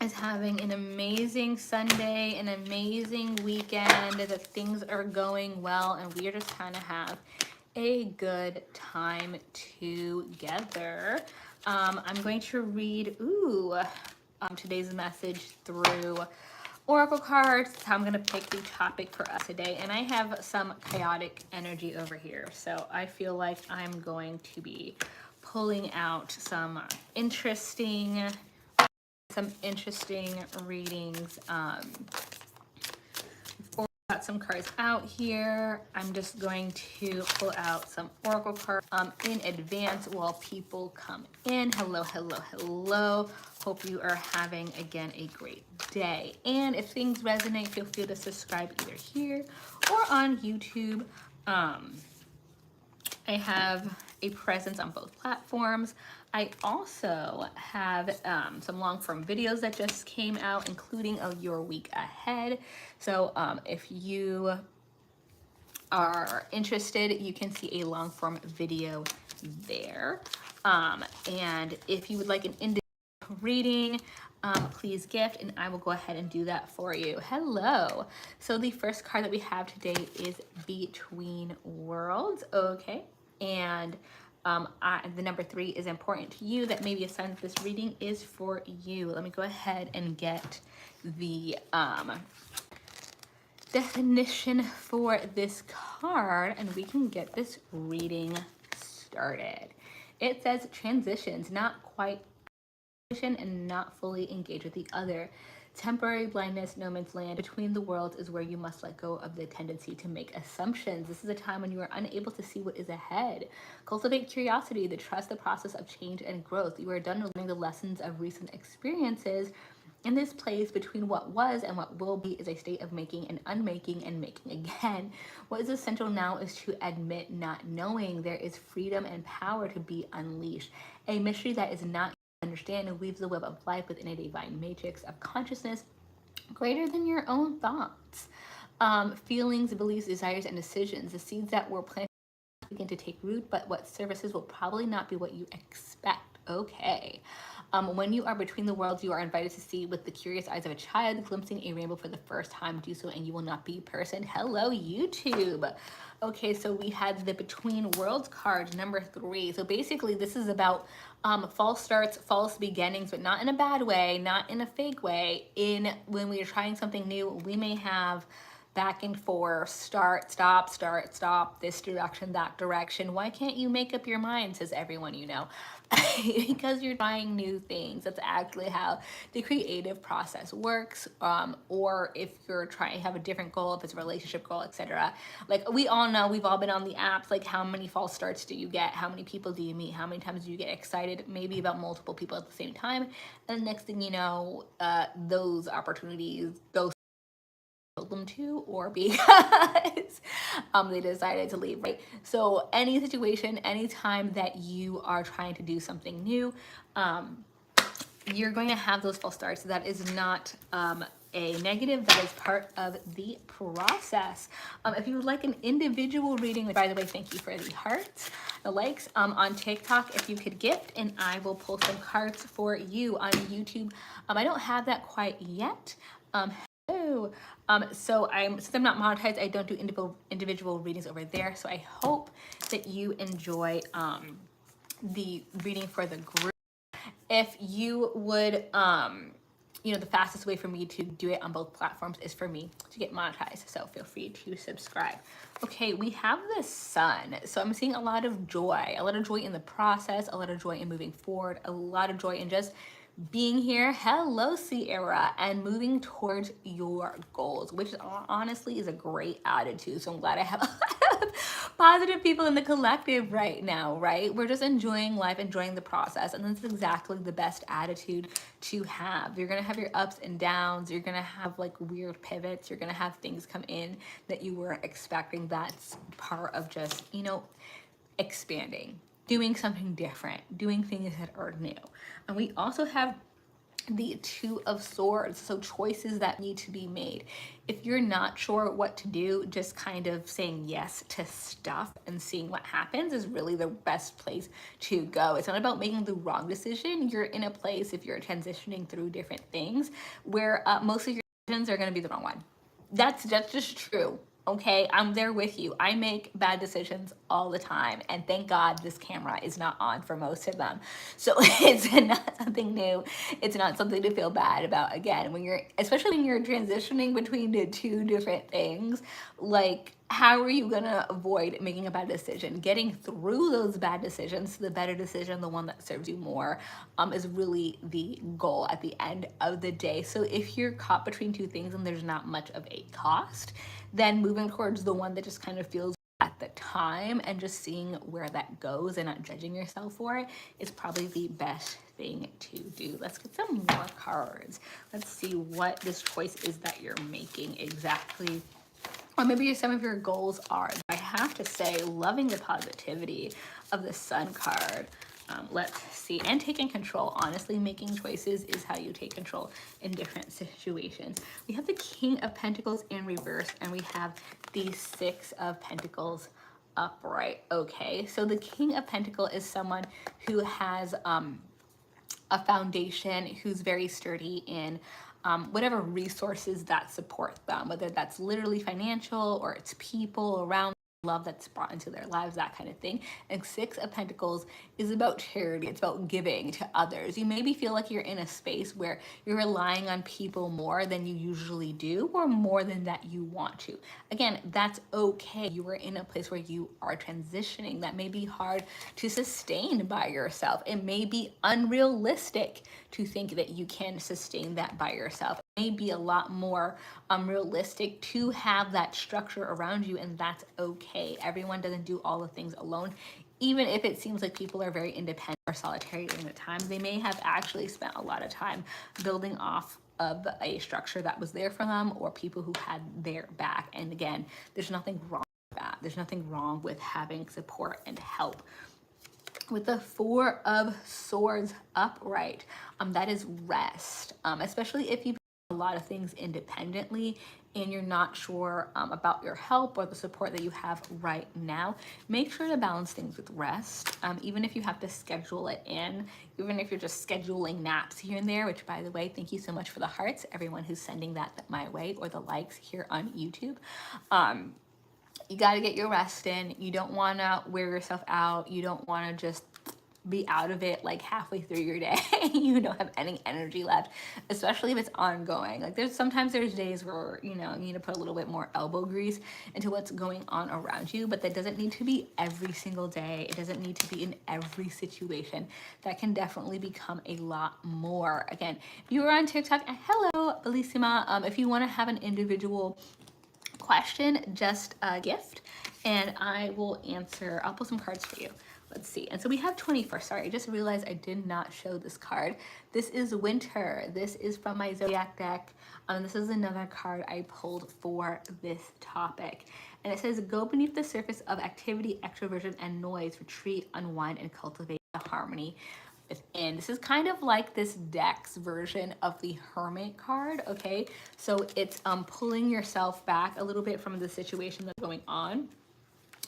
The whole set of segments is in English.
is having an amazing Sunday, an amazing weekend, that things are going well, and we are just kind of have a good time together. I'm going to read today's message through oracle cards. That's how I'm going to pick the topic for us today. And I have some chaotic energy over here, so I feel like I'm going to be pulling out some interesting readings. Got some cards out here. I'm just going to pull out some oracle cards in advance while people come in. Hello, hello, hello. Hope you are having, again, a great day. And if things resonate, feel free to subscribe either here or on YouTube. I have a presence on both platforms. I also have some long form videos that just came out, including your week ahead. So if you are interested, you can see a long form video there. And if you would like an individual reading, please gift, and I will go ahead and do that for you. Hello. So the first card that we have today is Between Worlds. Okay. And the number 3 is important to you. That may be a sign that this reading is for you. Let me go ahead and get the definition for this card, and we can get this reading started. It says transitions, not quite and not fully engage with the other. Temporary blindness, no man's land. Between the worlds is where you must let go of the tendency to make assumptions. This is a time when you are unable to see what is ahead. Cultivate curiosity, to trust the process of change and growth. You are done learning the lessons of recent experiences. In this place between what was and what will be is a state of making and unmaking and making again. What is essential now is to admit not knowing. There is freedom and power to be unleashed. A mystery that is not understand and weaves the web of life within a divine matrix of consciousness greater than your own thoughts, feelings, beliefs, desires, and decisions. The seeds that were planted begin to take root, but what surfaces will probably not be what you expect. Okay. When you are between the worlds, you are invited to see with the curious eyes of a child, glimpsing a rainbow for the first time. Do so and you will not be person. Hello, YouTube. Okay, so we had the Between Worlds card, number 3. So basically, this is about false starts, false beginnings, but not in a bad way, not in a fake way. When we are trying something new, we may have back and forth, start, stop, this direction, that direction. Why can't you make up your mind, says everyone you know. Because you're trying new things. That's actually how the creative process works. Or if you're trying to have a different goal, if it's a relationship goal, etc. Like we all know, we've all been on the apps, like how many false starts do you get? How many people do you meet? How many times do you get excited maybe about multiple people at the same time? And the next thing you know, those opportunities go them to, or because they decided to leave, right? So any situation, anytime that you are trying to do something new, you're going to have those false starts. That is not a negative. That is part of the process. If you would like an individual reading, which by the way, thank you for the hearts, the likes on TikTok, if you could gift, and I will pull some cards for you on YouTube. I don't have that quite yet. So since I'm not monetized, I don't do individual readings over there. So I hope that you enjoy the reading for the group. If you would, the fastest way for me to do it on both platforms is for me to get monetized. So feel free to subscribe. Okay, we have the Sun. So I'm seeing a lot of joy in the process, a lot of joy in moving forward, a lot of joy in just being here. Hello, Sierra, and moving towards your goals, which honestly is a great attitude. So I'm glad I have a lot of positive people in the collective right now, right? We're just enjoying life, enjoying the process, and that's exactly the best attitude to have. You're gonna have your ups and downs. You're gonna have like weird pivots. You're gonna have things come in that you weren't expecting. That's part of just, expanding, doing something different, doing things that are new. And we also have the Two of Swords, so choices that need to be made. If you're not sure what to do, just kind of saying yes to stuff and seeing what happens is really the best place to go. It's not about making the wrong decision. You're in a place, if you're transitioning through different things, where most of your decisions are going to be the wrong one. That's just true. Okay, I'm there with you. I make bad decisions all the time, and thank God this camera is not on for most of them. So it's not something new. It's not something to feel bad about. Again, when you're, especially when you're transitioning between the two different things, like how are you gonna avoid making a bad decision? Getting through those bad decisions to the better decision, the one that serves you more, is really the goal at the end of the day. So if you're caught between two things and there's not much of a cost, then moving towards the one that just kind of feels at the time and just seeing where that goes and not judging yourself for it is probably the best thing to do. Let's get some more cards. Let's see what this choice is that you're making exactly. Or maybe some of your goals are. I have to say, loving the positivity of the Sun card. Let's see. And taking control. Honestly, making choices is how you take control in different situations. We have the King of Pentacles in reverse, and we have the Six of Pentacles upright. Okay, so the King of Pentacles is someone who has a foundation, who's very sturdy in whatever resources that support them, whether that's literally financial or it's people around, love that's brought into their lives, that kind of thing. And Six of Pentacles is about charity. It's about giving to others. You maybe feel like you're in a space where you're relying on people more than you usually do, or more than that you want to. Again, that's okay. You are in a place where you are transitioning. That may be hard to sustain by yourself. It may be unrealistic to think that you can sustain that by yourself. It may be a lot more realistic to have that structure around you, and that's okay. Everyone doesn't do all the things alone. Even if it seems like people are very independent or solitary during the time, they may have actually spent a lot of time building off of a structure that was there for them, or people who had their back. And again, there's nothing wrong with that. There's nothing wrong with having support and help. With the Four of Swords upright, that is rest, especially if you've done a lot of things independently and you're not sure about your help or the support that you have right now. Make sure to balance things with rest, even if you have to schedule it in, even if you're just scheduling naps here and there, which, by the way, thank you so much for the hearts, everyone who's sending that my way, or the likes here on YouTube. You got to get your rest in. You don't want to wear yourself out. You don't want to just be out of it like halfway through your day. You don't have any energy left, especially if it's ongoing. Like there's days where, you need to put a little bit more elbow grease into what's going on around you, but that doesn't need to be every single day. It doesn't need to be in every situation. That can definitely become a lot more. Again, if you are on TikTok, hello, Bellissima. If you want to have an individual question, just a gift, and I will answer. I'll pull some cards for you. Let's see. And so we have 21st. Sorry, I just realized I did not show this card. This is Winter. This is from my Zodiac deck. This is another card I pulled for this topic. And it says, go beneath the surface of activity, extroversion, and noise. Retreat, unwind, and cultivate the harmony within. This is kind of like this deck's version of the Hermit card, okay? So it's pulling yourself back a little bit from the situation that's going on,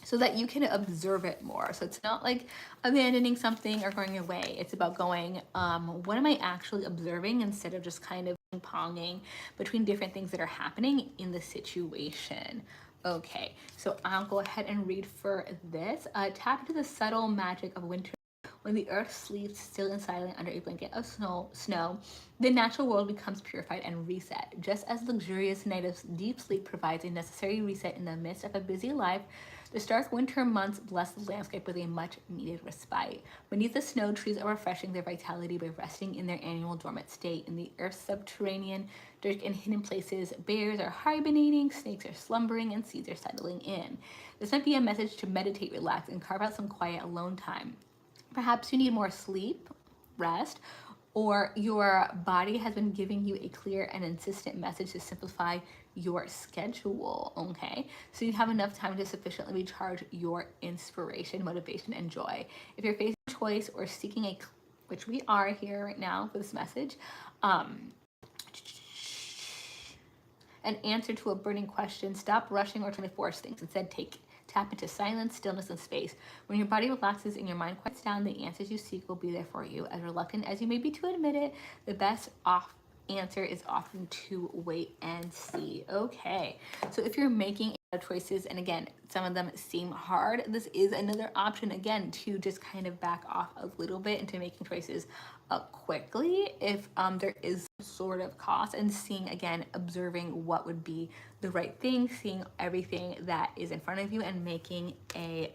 so that you can observe it more. So it's not like abandoning something or going away. It's about going, what am I actually observing, instead of just kind of ping-ponging between different things that are happening in the situation. Okay, so I'll go ahead and read for this. Tap into the subtle magic of winter. When the earth sleeps still and silent under a blanket of snow, the natural world becomes purified and reset. Just as luxurious night of deep sleep provides a necessary reset in the midst of a busy life, the stark winter months bless the landscape with a much-needed respite. Beneath the snow, trees are refreshing their vitality by resting in their annual dormant state. In the earth's subterranean, dark and hidden places, bears are hibernating, snakes are slumbering, and seeds are settling in. This might be a message to meditate, relax, and carve out some quiet alone time. Perhaps you need more sleep, rest, or your body has been giving you a clear and insistent message to simplify your schedule, okay? So you have enough time to sufficiently recharge your inspiration, motivation, and joy. If you're facing a choice or seeking which we are here right now for this message, An answer to a burning question. Stop rushing or trying to force things. Instead, tap into silence, stillness, and space. When your body relaxes and your mind quiets down, the answers you seek will be there for you. As reluctant as you may be to admit it, the best answer is often to wait and see. Okay, so if you're making choices, and again, some of them seem hard, this is another option, again, to just kind of back off a little bit into making choices quickly if there is sort of cost, and seeing, again, observing what would be the right thing, seeing everything that is in front of you, and making a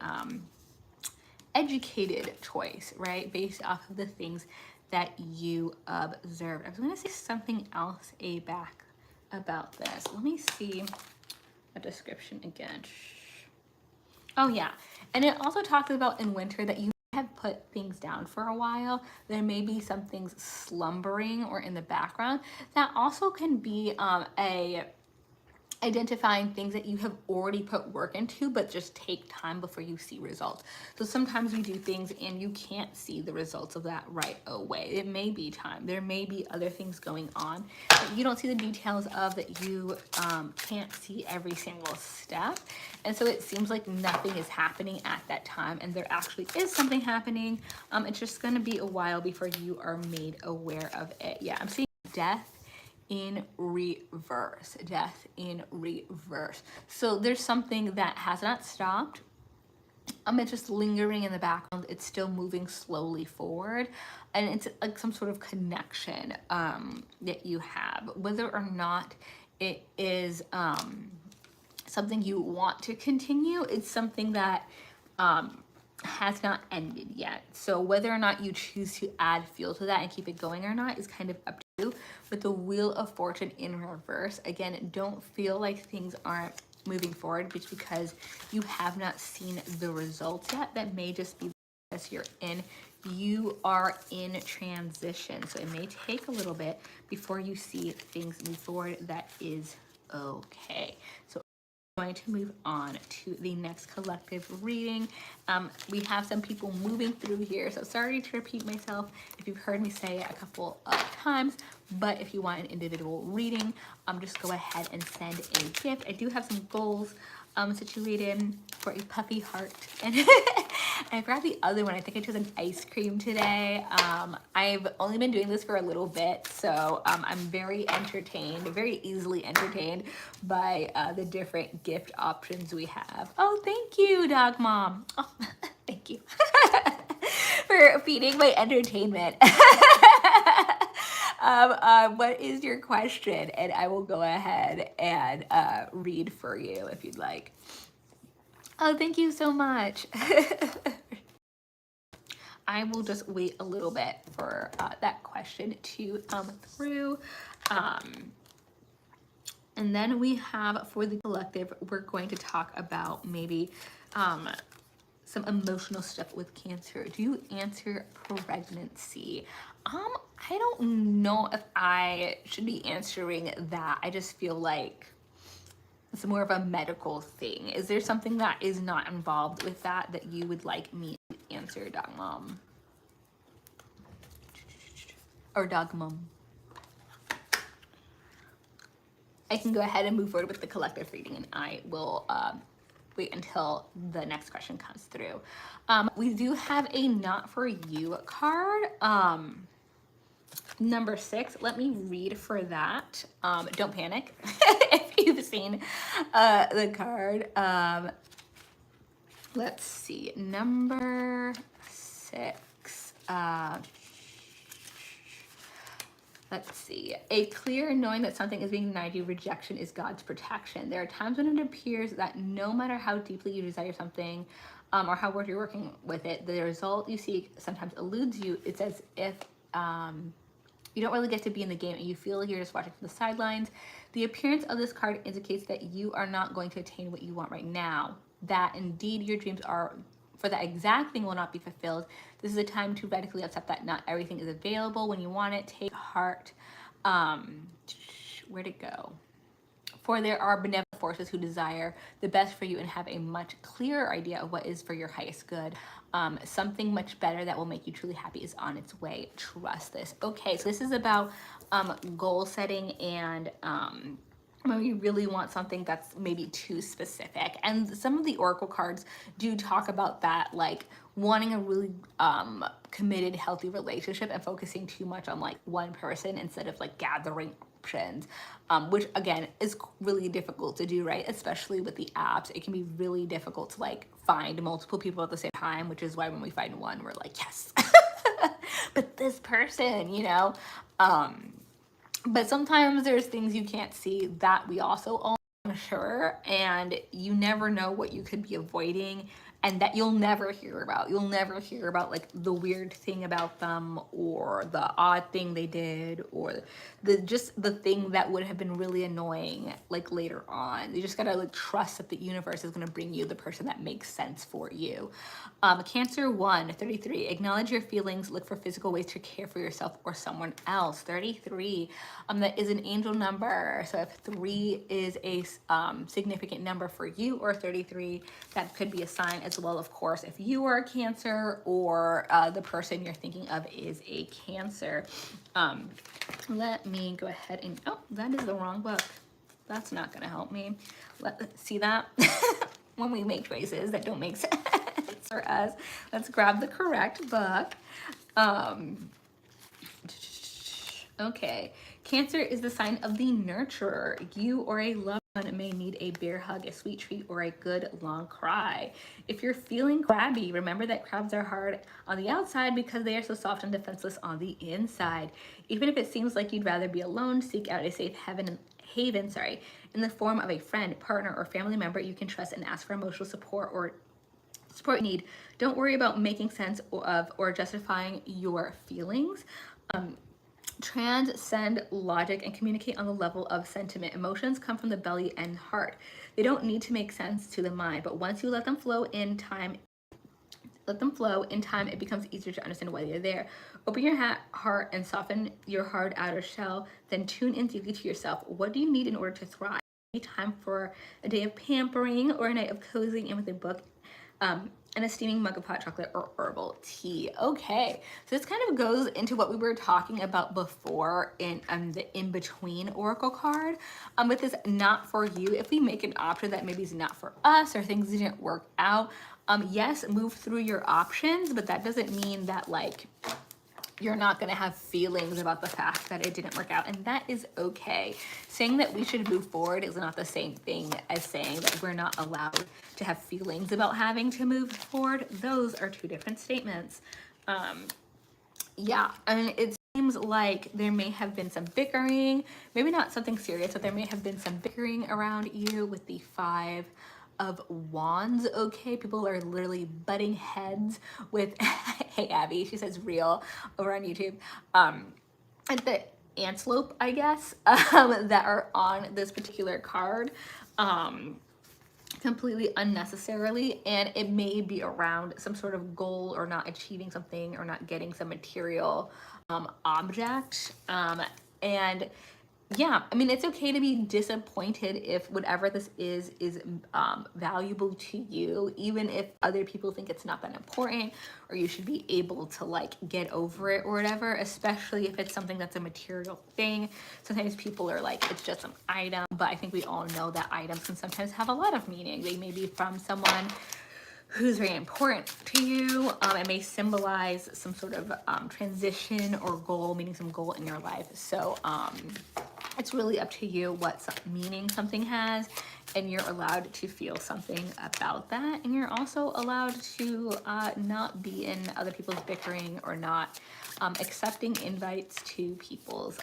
educated choice, right, based off of the things that you observed. I was going to say something else about this. Let me see a description again. Oh yeah, and it also talks about in winter that you have put things down for a while. There may be some things slumbering or in the background. That also can be identifying things that you have already put work into, but just take time before you see results. So sometimes you do things and you can't see the results of that right away. It may be time. There may be other things going on that you don't see the details of, that you can't see every single step. And so it seems like nothing is happening at that time, and there actually is something happening. It's just going to be a while before you are made aware of it. Yeah, I'm seeing death in reverse. Death in reverse. So there's something that has not stopped. It's just lingering in the background. It's still moving slowly forward, and it's like some sort of connection that you have, whether or not it is something you want to continue. It's something that has not ended yet. So whether or not you choose to add fuel to that and keep it going or not is kind of up to you. With the Wheel of Fortune in reverse, again, don't feel like things aren't moving forward just because you have not seen the results yet. That may just be the process you're in. You are in transition, so it may take a little bit before you see things move forward. That is okay. So going to move on to the next collective reading. We have some people moving through here, so sorry to repeat myself if you've heard me say it a couple of times, but if you want an individual reading, just go ahead and send a gift. I do have some goals situated for a puffy heart, and I grabbed the other one. I think I chose an ice cream today. I've only been doing this for a little bit, so I'm very entertained, very easily entertained by the different gift options we have. Oh, thank you, dog mom. Oh, thank you for feeding my entertainment. What is your question? And I will go ahead and read for you if you'd like. Oh, thank you so much. I will just wait a little bit for that question to come through. And then we have, for the collective, we're going to talk about maybe some emotional stuff with Cancer. Do you answer pregnancy? I don't know if I should be answering that. I just feel like it's more of a medical thing. Is there something that is not involved with that you would like me to answer, dog mom? Or dog mom? I can go ahead and move forward with the collective reading, and I will wait until the next question comes through. We do have a Not For You card. Number 6, let me read for that. Don't panic if you've seen the card. Let's see, number 6. Let's see. A clear knowing that something is being denied you. Rejection is God's protection. There are times when it appears that no matter how deeply you desire something or how hard you're working with it, the result you seek sometimes eludes you. It's as if you don't really get to be in the game and you feel like you're just watching from the sidelines. The appearance of this card indicates that you are not going to attain what you want right now. That indeed your dreams are for that exact thing will not be fulfilled. This is a time to radically accept that not everything is available when you want it. Take heart. Where'd it go? For there are benevolent forces who desire the best for you and have a much clearer idea of what is for your highest good. Something much better that will make you truly happy is on its way. Trust this. Okay, so this is about goal setting and when we really want something that's maybe too specific. And some of the oracle cards do talk about that, like wanting a really committed, healthy relationship and focusing too much on like one person instead of like gathering options, which again is really difficult to do, right? Especially with the apps, it can be really difficult to like find multiple people at the same time, which is why when we find one, we're like, yes, but this person, you know. But sometimes there's things you can't see that we also own, I'm sure, and you never know what you could be avoiding and that you'll never hear about. You'll never hear about like the weird thing about them or the odd thing they did or the thing that would have been really annoying like later on. You just gotta like trust that the universe is gonna bring you the person that makes sense for you. Cancer 1, 33, acknowledge your feelings, look for physical ways to care for yourself or someone else. 33, that is an angel number. So if 3 is a significant number for you or 33, that could be a sign as well, of course, if you are a Cancer or the person you're thinking of is a Cancer. Let me go ahead and, oh, that is the wrong book. That's not gonna help me. See that? When we make choices that don't make sense for us. Let's grab the correct book. Okay, Cancer is the sign of the nurturer. You or a loved one may need a bear hug, a sweet treat, or a good long cry. If you're feeling crabby, remember that crabs are hard on the outside because they are so soft and defenseless on the inside. Even if it seems like you'd rather be alone, seek out a safe haven, in the form of a friend, partner, or family member you can trust and ask for emotional support or support need. Don't worry about making sense of or justifying your feelings. Transcend logic and communicate on the level of sentiment. Emotions come from the belly and heart. They don't need to make sense to the mind, but once you let them flow in time, it becomes easier to understand why they're there. Open your heart and soften your hard outer shell, then tune in deeply to yourself. What do you need in order to thrive? Time for a day of pampering or a night of cozying in with a book, and a steaming mug of hot chocolate or herbal tea. Okay, so this kind of goes into what we were talking about before in the in-between oracle card. With this not for you, if we make an option that maybe is not for us or things didn't work out, yes, move through your options, but that doesn't mean that like you're not going to have feelings about the fact that it didn't work out, and that is okay. Saying that we should move forward is not the same thing as saying that we're not allowed to have feelings about having to move forward. Those are two different statements. Yeah, and it seems like there may have been some bickering, maybe not something serious, but there may have been some bickering around you with the 5 of Wands. Okay, people are literally butting heads with hey Abby, she says real over on YouTube, and the antelope, I guess, that are on this particular card, completely unnecessarily, and it may be around some sort of goal or not achieving something or not getting some material object, and yeah, I mean, it's okay to be disappointed if whatever this is valuable to you, even if other people think it's not that important, or you should be able to like get over it or whatever, especially if it's something that's a material thing. Sometimes people are like, it's just some item, but I think we all know that items can sometimes have a lot of meaning. They may be from someone who's very important to you. It may symbolize some sort of transition or goal, meaning some goal in your life. So it's really up to you what meaning something has, and you're allowed to feel something about that. And you're also allowed to not be in other people's bickering or not accepting invites to people's,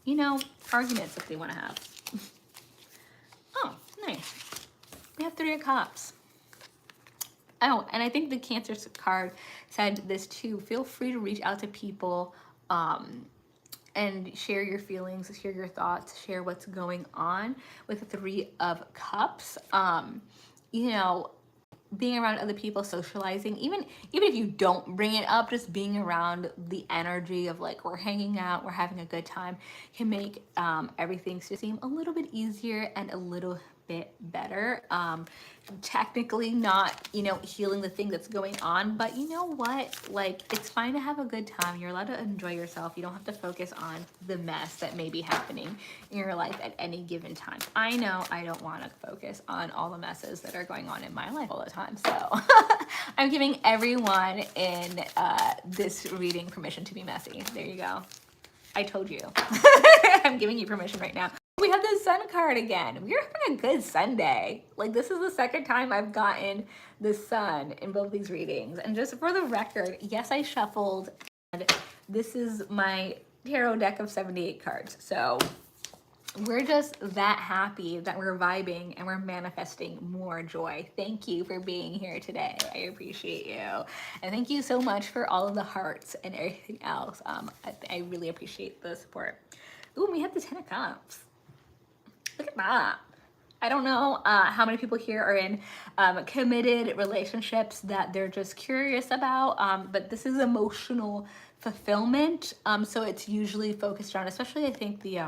you know, arguments if they want to have. Oh, nice. We have 3 of Cups. Oh, and I think the Cancer card said this too. Feel free to reach out to people and share your feelings, share your thoughts, share what's going on with the 3 of Cups. You know, being around other people, socializing, even if you don't bring it up, just being around the energy of like we're hanging out, we're having a good time, can make everything seem a little bit easier and a little bit better. Technically not, you know, healing the thing that's going on, but you know what? Like, it's fine to have a good time. You're allowed to enjoy yourself. You don't have to focus on the mess that may be happening in your life at any given time. I know I don't want to focus on all the messes that are going on in my life all the time. So I'm giving everyone in this reading permission to be messy. There you go. I told you. I'm giving you permission right now. We have the sun card again. We're having a good Sunday. Like, this is the second time I've gotten the sun in both these readings. And just for the record, yes, I shuffled. And this is my tarot deck of 78 cards. So we're just that happy that we're vibing and we're manifesting more joy. Thank you for being here today. I appreciate you. And thank you so much for all of the hearts and everything else. I really appreciate the support. Ooh, we have the 10 of Cups. Look at that. I don't know how many people here are in committed relationships that they're just curious about, but this is emotional fulfillment. So it's usually focused on, especially I think the,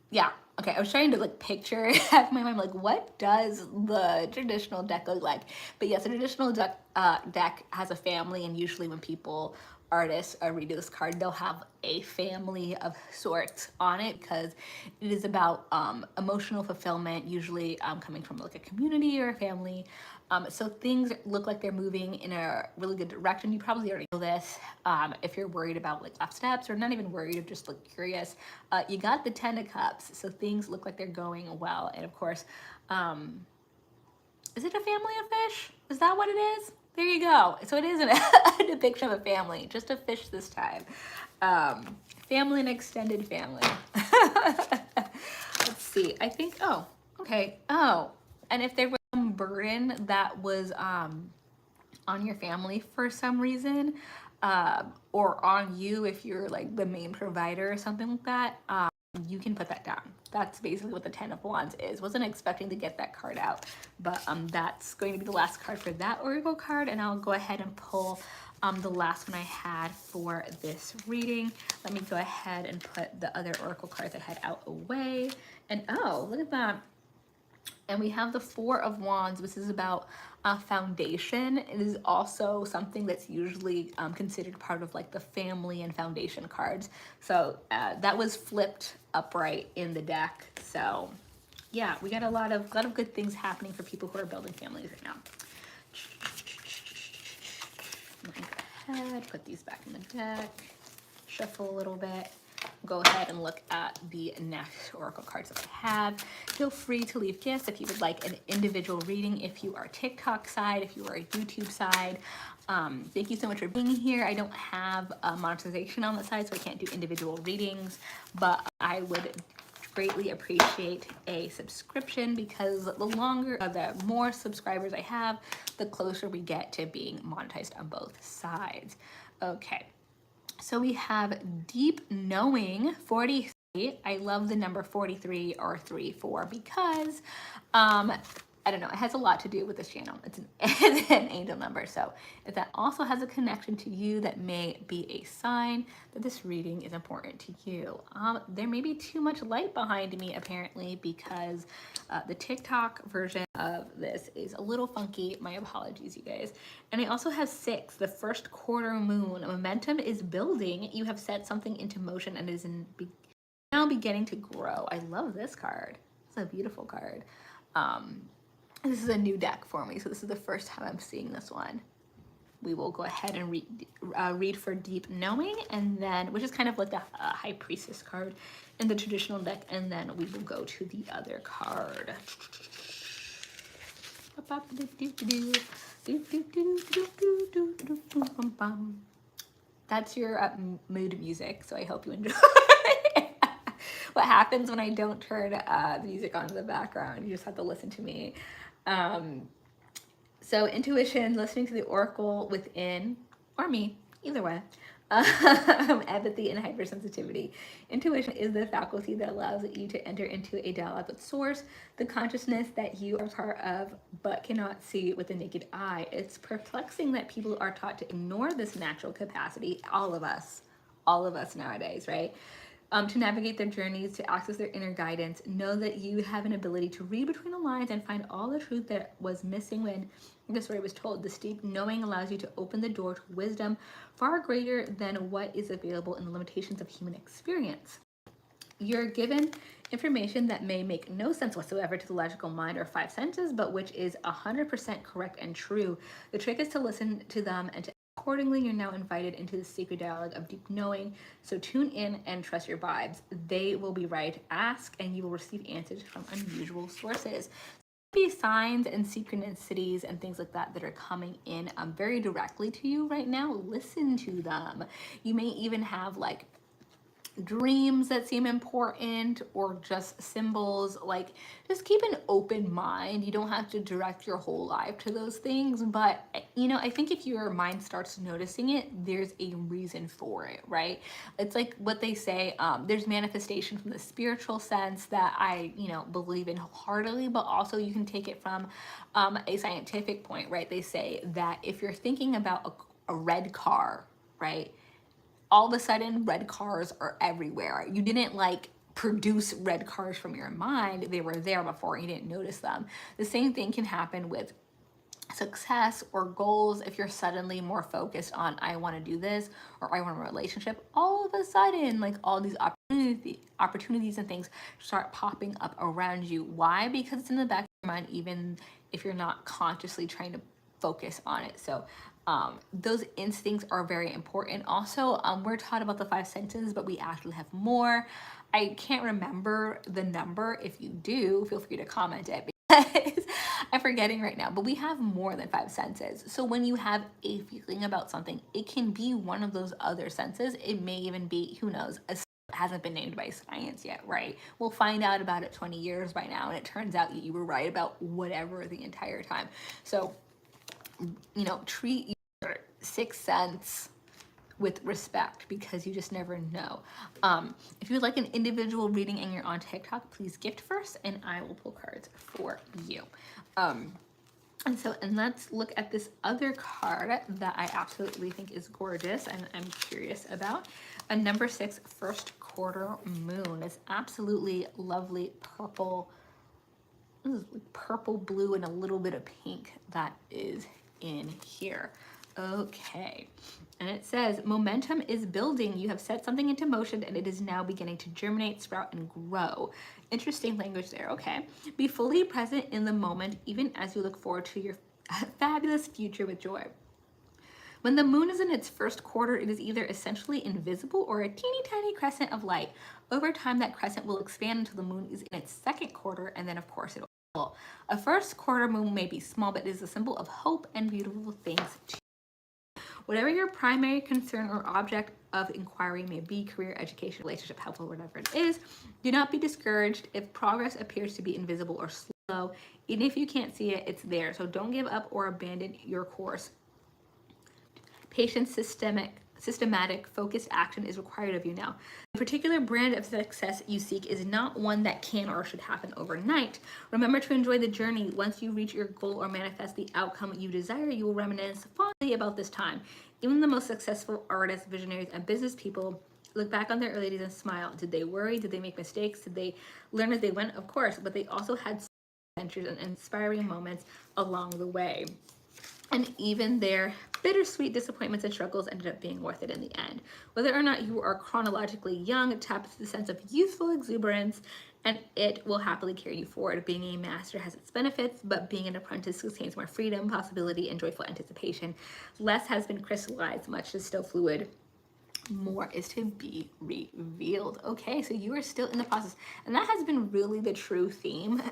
yeah, okay, I was trying to like picture it in my mind, like what does the traditional deck look like? But yes, the traditional deck has a family, and usually when artists read this card, they'll have a family of sorts on it because it is about emotional fulfillment, usually coming from like a community or a family. So things look like they're moving in a really good direction. You probably already know this. If you're worried about like last steps, or not even worried, or just like curious, you got the 10 of Cups. So things look like they're going well. And of course, is it a family of fish? Is that what it is? There you go. So it isn't a depiction of a family, just a fish this time. Family and extended family. Let's see. I think, oh, okay. Oh, and if there was some burden that was on your family for some reason, or on you if you're like the main provider or something like that, you can put that down. That's basically what the 10 of Wands is. Wasn't expecting to get that card out, but that's going to be the last card for that Oracle card, and I'll go ahead and pull the last one I had for this reading. Let me go ahead and put the other Oracle cards I had out away. And oh, look at that. And we have the 4 of Wands. This is about foundation. It is also something that's usually considered part of like the family and foundation cards. So that was flipped upright in the deck. So yeah, we got a lot of good things happening for people who are building families right now. Let me go ahead, put these back in the deck, shuffle a little bit. Go ahead and look at the next Oracle cards that I have. Feel free to leave gifts if you would like an individual reading, if you are TikTok side, if you are a YouTube side. Thank you so much for being here. I don't have monetization on the side, so I can't do individual readings, but I would greatly appreciate a subscription, because the more subscribers I have, the closer we get to being monetized on both sides. Okay. So we have Deep Knowing 43. I love the number 43 or 34 because, I don't know, it has a lot to do with this channel. It's an angel number. So if that also has a connection to you, that may be a sign that this reading is important to you. There may be too much light behind me apparently, because the TikTok version of this is a little funky. My apologies, you guys. And I also have 6, the first quarter moon. Momentum is building. You have set something into motion and is now beginning to grow. I love this card. It's a beautiful card. This is a new deck for me, so this is the first time I'm seeing this one. We will go ahead and read for Deep Knowing, and then, which is kind of like the High Priestess card in the traditional deck, and then we will go to the other card. That's your mood music, so I hope you enjoy. What happens when I don't turn the music on in the background? You just have to listen to me. So intuition, listening to the oracle within, or me, either way. Empathy and hypersensitivity. Intuition is the faculty that allows you to enter into a dialogue with source, the consciousness that you are part of but cannot see with the naked eye. It's perplexing that people are taught to ignore this natural capacity. All of us nowadays, right? to navigate their journeys, to access their inner guidance. Know that you have an ability to read between the lines and find all the truth that was missing when the story was told. This deep knowing allows you to open the door to wisdom far greater than what is available in the limitations of human experience. You're given information that may make no sense whatsoever to the logical mind or five senses, but which is 100% correct and true. The trick is to listen to them and to accordingly. You're now invited into the sacred dialogue of deep knowing. So tune in and trust your vibes. They will be right. Ask and you will receive answers from unusual sources. Be signs and synchronicities and things like that that are coming in very directly to you right now. Listen to them. You may even have like dreams that seem important or just symbols. Like, just keep an open mind. You don't have to direct your whole life to those things, but you know, I think if your mind starts noticing it, there's a reason for it, right? It's like what they say, there's manifestation from the spiritual sense that I, you know, believe in wholeheartedly, but also you can take it from a scientific point, right? They say that if you're thinking about a red car, right, all of a sudden red cars are everywhere. You didn't like produce red cars from your mind. They were there before, you didn't notice them. The same thing can happen with success or goals. If you're suddenly more focused on I want to do this or I want a relationship, all of a sudden like all these opportunities and things start popping up around you. Why? Because it's in the back of your mind, even if you're not consciously trying to focus on it. So those instincts are very important. Also, we're taught about the five senses, but we actually have more. I can't remember the number. If you do, feel free to comment it because I'm forgetting right now, but we have more than five senses. So when you have a feeling about something, it can be one of those other senses. It may even be, who knows, hasn't been named by science yet, right? We'll find out about it 20 years by now, and it turns out you were right about whatever the entire time. So, you know, treat your sixth sense with respect because you just never know. If you would like an individual reading and you're on TikTok, please gift first and I will pull cards for you. And let's look at this other card that I absolutely think is gorgeous and I'm curious about. A number 6 first quarter moon. It's absolutely lovely purple. This is like purple, blue, and a little bit of pink that is in here. Okay, and it says momentum is building. You have set something into motion and it is now beginning to germinate, sprout, and grow. Interesting language there. Okay, be fully present in the moment even as you look forward to your fabulous future with joy. When the moon is in its first quarter, it is either essentially invisible or a teeny tiny crescent of light. Over time, that crescent will expand until the moon is in its second quarter, and then of course it will. A first quarter moon may be small, but it is a symbol of hope and beautiful things too. Whatever your primary concern or object of inquiry may be, career, education, relationship, health, or whatever it is, do not be discouraged if progress appears to be invisible or slow. Even if you can't see it, it's there. So don't give up or abandon your course. Patient, systematic, focused action is required of you now. The particular brand of success you seek is not one that can or should happen overnight. Remember to enjoy the journey. Once you reach your goal or manifest the outcome you desire, you will reminisce fondly about this time. Even the most successful artists, visionaries, and business people look back on their early days and smile. Did they worry? Did they make mistakes? Did they learn as they went? Of course, but they also had adventures and inspiring moments along the way. And even their bittersweet disappointments and struggles ended up being worth it in the end. Whether or not you are chronologically young, tap into the sense of youthful exuberance, and it will happily carry you forward. Being a master has its benefits, but being an apprentice contains more freedom, possibility, and joyful anticipation. Less has been crystallized, much is still fluid. More is to be revealed. Okay, so you are still in the process. And that has been really the true theme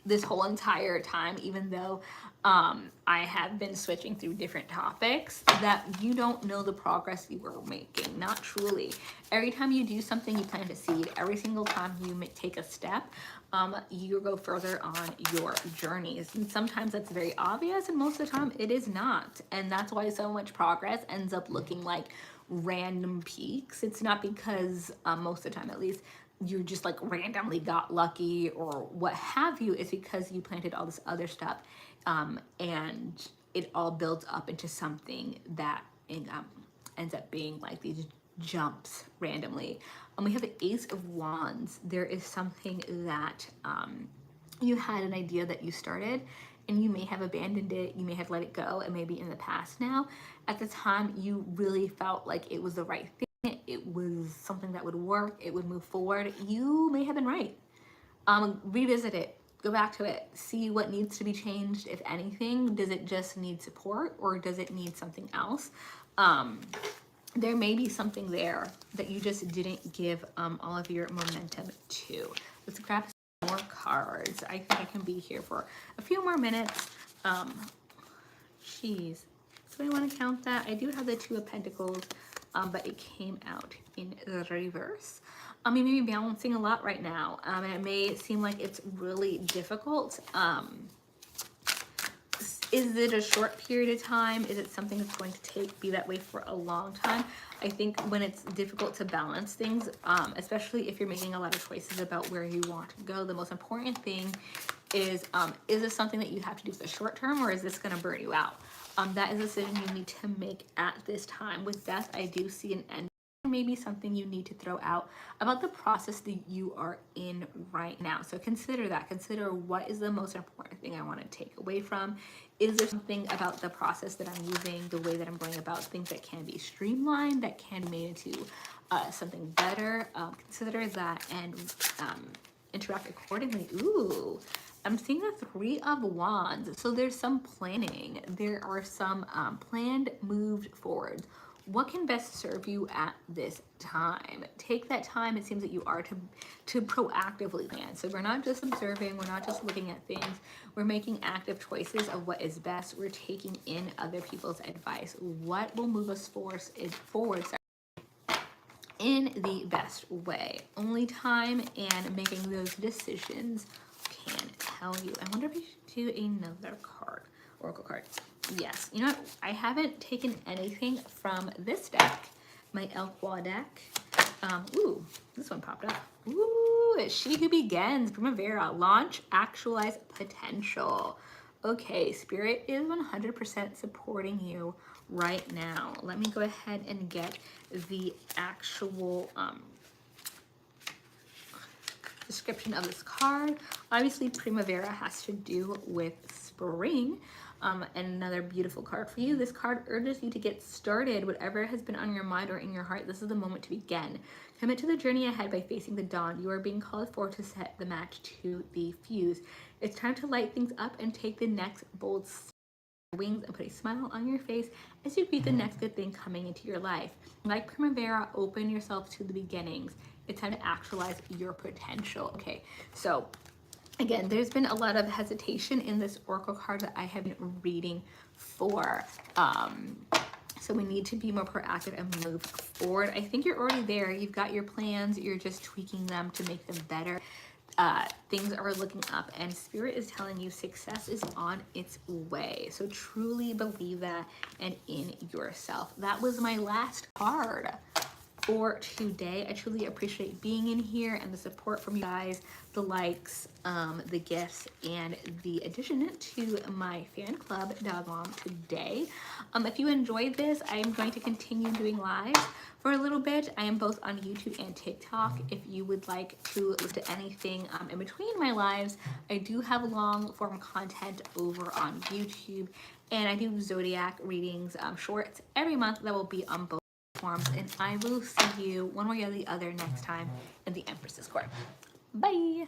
this whole entire time, even though I have been switching through different topics, that you don't know the progress you are making. Not truly. Every time you do something, you plant a seed. Every single time you take a step, you go further on your journeys. And sometimes that's very obvious, and most of the time it is not. And that's why so much progress ends up looking like random peaks. It's not because, most of the time at least, you just like randomly got lucky or what have you. It's because you planted all this other stuff, and it all builds up into something that ends up being like these jumps randomly. We have the Ace of Wands. There is something that you had an idea that you started and you may have abandoned it, you may have let it go, it may be in the past now. At the time, you really felt like it was the right thing, it was something that would work, it would move forward. You may have been right. Revisit it, go back to it, see what needs to be changed, if anything. Does it just need support or does it need something else? There may be something there that you just didn't give all of your momentum to. Let's grab some more cards. I think I can be here for a few more minutes. Geez, so I want to count that. I do have the Two of Pentacles, but it came out in the reverse. You may be balancing a lot right now, and it may seem like it's really difficult. Is it a short period of time? Is it something that's going to be that way for a long time? I think when it's difficult to balance things, especially if you're making a lot of choices about where you want to go, the most important thing is this something that you have to do for the short term, or is this going to burn you out? That is a decision you need to make at this time. With death, I do see an end. Maybe something you need to throw out about the process that you are in right now. So consider that. Consider what is the most important thing I want to take away from. Is there something about the process that I'm using, the way that I'm going about things, that can be streamlined, that can be made into something better? Consider that and interact accordingly. Ooh, I'm seeing the Three of Wands. So there's some planning. There are some planned moved forward. What can best serve you at this time? Take that time, it seems that you are to proactively plan. So we're not just observing, we're not just looking at things, we're making active choices of what is best. We're taking in other people's advice. What will move us forward in the best way? Only time and making those decisions can tell you. I wonder if we should do another card, oracle card. Yes, you know what? I haven't taken anything from this deck, my Elqua deck. Ooh, this one popped up. Ooh, it's She Who Begins, Primavera, launch, actualize potential. Okay, Spirit is 100% supporting you right now. Let me go ahead and get the actual description of this card. Obviously, Primavera has to do with spring. And another beautiful card for you. This card urges you to get started. Whatever has been on your mind or in your heart, this is the moment to begin. Commit to the journey ahead by facing the dawn. You are being called for to set the match to the fuse. It's time to light things up and take the next bold wings and put a smile on your face as you greet the next good thing coming into your life. Like Primavera, open yourself to the beginnings. It's time to actualize your potential. Okay, so again, there's been a lot of hesitation in this oracle card that I have been reading for. So we need to be more proactive and move forward. I think you're already there. You've got your plans. You're just tweaking them to make them better. Things are looking up, and Spirit is telling you success is on its way. So truly believe that and in yourself. That was my last card for today. I truly appreciate being in here and the support from you guys, the likes, the gifts, and the addition to my fan club Dogmom today. If you enjoyed this, I am going to continue doing lives for a little bit. I am both on YouTube and TikTok. If you would like to listen to anything in between my lives, I do have long form content over on YouTube, and I do zodiac readings, shorts every month that will be on both forms, and I will see you one way or the other next time in the Empress's Court. Bye.